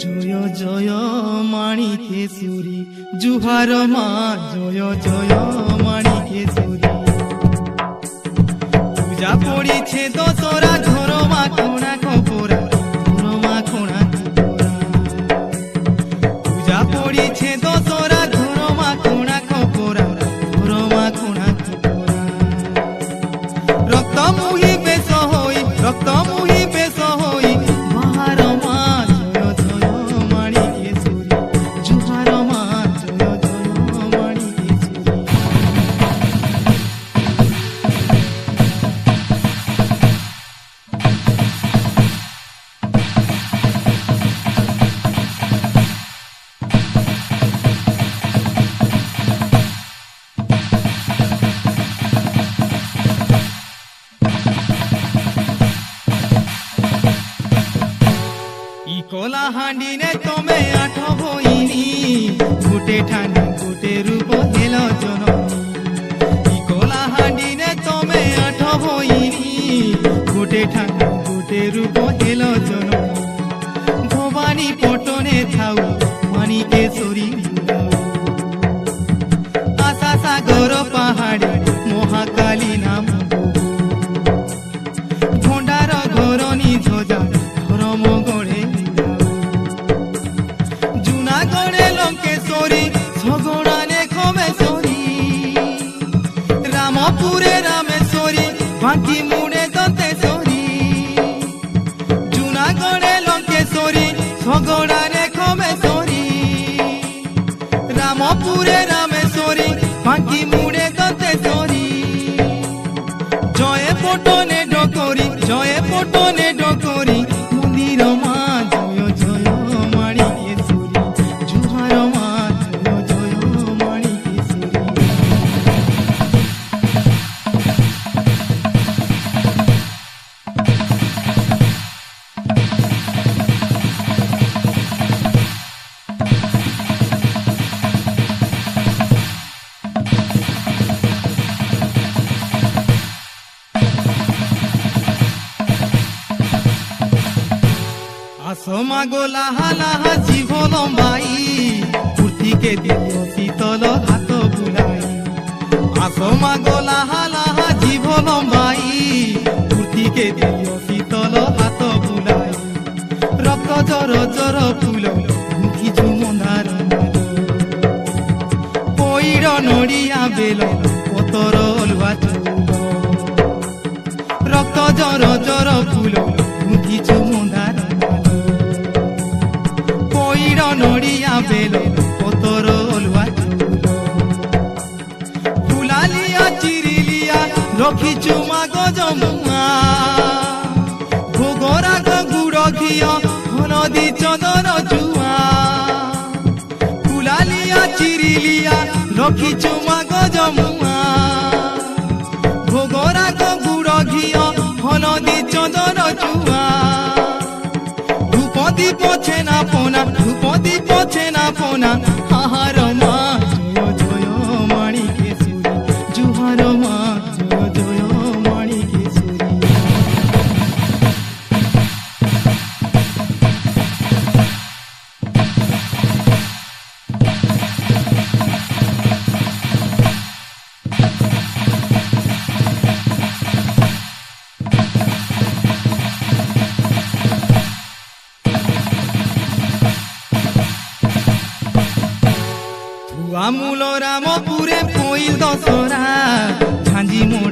জয় জয় মাণিকেশ্বরী জুহার মা জয় জয় মাণিকেশ্বরী পূজা পড়িছে দশরা ধর মা কোনা কপরা ধর মা কোনা কপরা পূজা পড়িছে দশরা ধর মা কোনা কপরা ধর মা কোনা কপরা রক্ত মুহি বেশ হই রক্ত মুহি বেশ হই মহার মা জয় জয় মাণিকেশ্বরী জুহার মা জয় জয় মাণিকেশ্বরী কলা হাঁডি নে তুমি আঠ ভইনি গোটে ঠান্ডা গোটে রূপ হেল জননী কলা হাঁডি নে তুমি আঠ ভইনি গোটে ঠান্ডা গোটে রূপ হেল জননী ভবানী পটনে থাউ মাণিকেশ্বরী আশা সাগর পাহাড়ে মহাকালী নাম ভণ্ডার ঘরণী ধ্বজা ধর্ম গড়ে জুনাগড়ে লঙ্কেশ্বরী সগড়ানে খমেশ্বরী রামপুরে রামেশ্বরী বাঁকি মুড়ে দন্তেশ্বরী জুনাগড়ে লঙ্কেশ্বরী সগড়ানে খমেশ্বরী রামপুরে রামেশ্বরী বাঁকি মুড়ে দন্তেশ্বরী জয়ে পটনে ডকরি জয়ে পটনে ডকরি মন্দির মা জয় জয় মাণিকেশ্বরী জুহার মা জয় জয় মাণিকেশ্বরী আসমা গোলা হালাহা জীব লম্বাই মূর্তিকে দিল শীতল হাত বুলাই আসমা গোলা হালাহা জীব লম্বাই মূর্তিকে দিল শীতল হাত বুলাই রক্ত জর জর ফুল মুখিছু মন্দার পইর নড়িয়া বেল পতর অলুয়া চুল রক্ত জর জর ফুল মুখিছু মন্দার পইর নড়িয়া বেল পতর অলুয়া চুল ফুলালিয়া চিরিলিয়া রখিছু মা গজমুয়া ভোগরাগ গুড় ঘিয় হলদি চন্দন জুয়া ফুলালিয়া চিরিলিয়া রখিছু মা গজমুয়া ভোগরাগ গুড় ঘিয় হলদি চন্দন জুয়া ধূপদীপ ছেনা পোনা ধূপদীপ ছেনা পোনা আহার মা জয় জয় মাণিকেশ্বরী জুহার মা জয় জয় মাণিকেশ্বরী আমূল রামপুরে পইল দশরা ঝাঁঝি মোড়